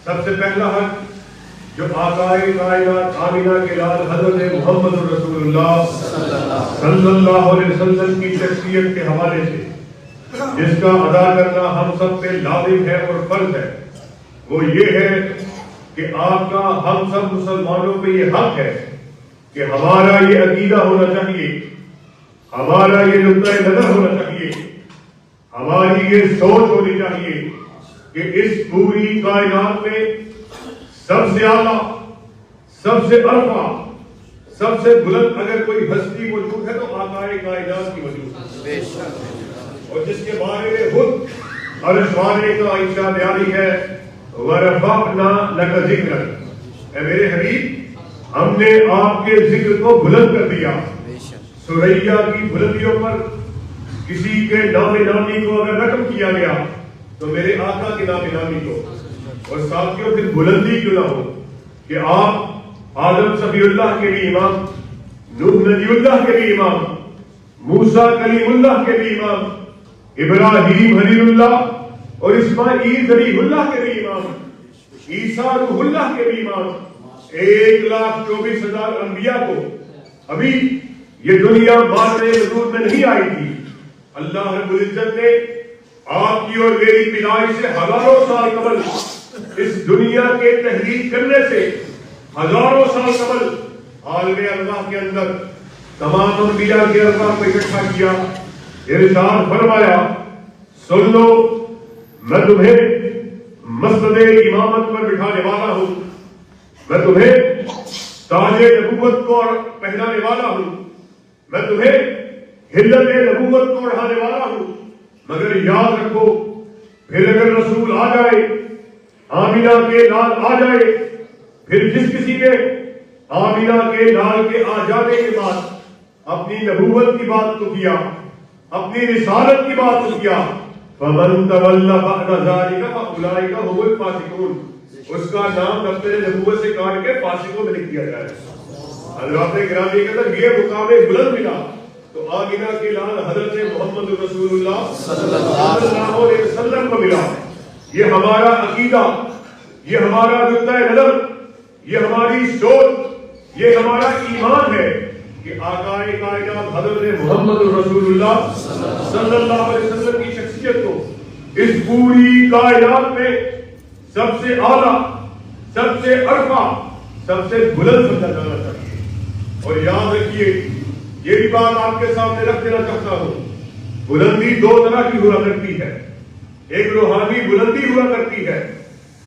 سب سے پہلا حق جو آقائے کائنات آمینہ کے لال حضرت محمد رسول اللہ صلی اللہ علیہ وسلم کی شخصیت کے حوالے سے جس کا ادا کرنا ہم سب پہ لازم ہے اور فرض ہے، وہ یہ ہے کہ آپ کا ہم سب مسلمانوں پہ یہ حق ہے کہ ہمارا یہ عقیدہ ہونا چاہیے، ہمارا یہ نقطۂ نظر ہونا چاہیے، ہماری یہ سوچ ہونی چاہیے کہ اس پوری کائنات میں سب سے اعلیٰ، سب سے ارفع، سب سے بلند اگر کوئی ہستی موجود ہے تو آقائے کائنات کی موجود ہے، اور جس کے بارے میں خود عرش والے کا ارشاد جاری ہے وَرَفَعْنَا لَكَ ذِكْرَكَ، اے میرے حبیب ہم نے آپ کے ذکر کو بلند کر دیا۔ سریا کی بلندیوں پر کسی کے نام نامی کو اگر رقم کیا گیا تو میرے آقا کے نام نامی کو، اور ساتھیوں پھر بلندی کیوں نہ ہو کہ آپ آدم صفی اللہ کے بھی امام، نوح نبی اللہ کے بھی امام، موسیٰ کلیم اللہ کے بھی امام، ابراہیم خلیل اللہ اور اسماعیل ذبیح اللہ کے بھی امام، عیسیٰ روح اللہ کے بھی امام، 1,24,000 انبیاء کو ابھی یہ دنیا ماننے وجود میں نہیں آئی تھی، اللہ رب العزت نے آپ کی اور میری پیدائش سے ہزاروں سال قبل اس دنیا کے تحریک کرنے سے ہزاروں سال قبل عالم ارواح کے اندر تمام انبیاء کے ارواح کو اکٹھا کیا، ارشاد فرمایا سن لو میں تمہیں مسند امامت پر بٹھانے والا ہوں، میں تمہیں تاج نبوت کو پہنانے والا ہوں، میں تمہیں ہلت نبوت کو اڑھانے والا ہوں، مگر یاد رکھو پھر اگر رسول آ جائے، آمینہ کے لال آ جائے، پھر جس کسی نے آمینہ کے لال کے آ جانے کے بعد اپنی نبوت کی بات کو کیا، اپنی رسالت کی بات کو کیا، فَمَن تَوَلَّ بَعْدَ ذَلِكَ فَأُولَٰئِكَ هُمُ الْفَاسِقُونَ، اس کا نام دفتر نبوت سے کاٹ کے فاسقوں میں لکھ دیا جائے۔ حضرات گرامی کے اندر یہ مقام بلند ملا تو آمینہ کے لال حضرت محمد رسول اللہ صلی اللہ علیہ وسلم کو ملا۔ یہ ہمارا عقیدہ، یہ ہمارا نقطۂ نظر، یہ ہماری سوچ، یہ ہمارا ایمان ہے کہ آقائے کائنات حضرت محمد رسول اللہ صلی اللہ علیہ وسلم کی شخصیت کو اس پوری کائنات میں سب سے اعلیٰ، سب سے ارفع، سب سے بلند سمجھا جانا چاہیے۔ اور یاد رکھیے یہ بھی بات آپ کے سامنے رکھ دینا چاہتا ہوں، بلندی دو طرح کی ہوا کرتی ہے، ایک روحانی بلندی ہوا کرتی ہے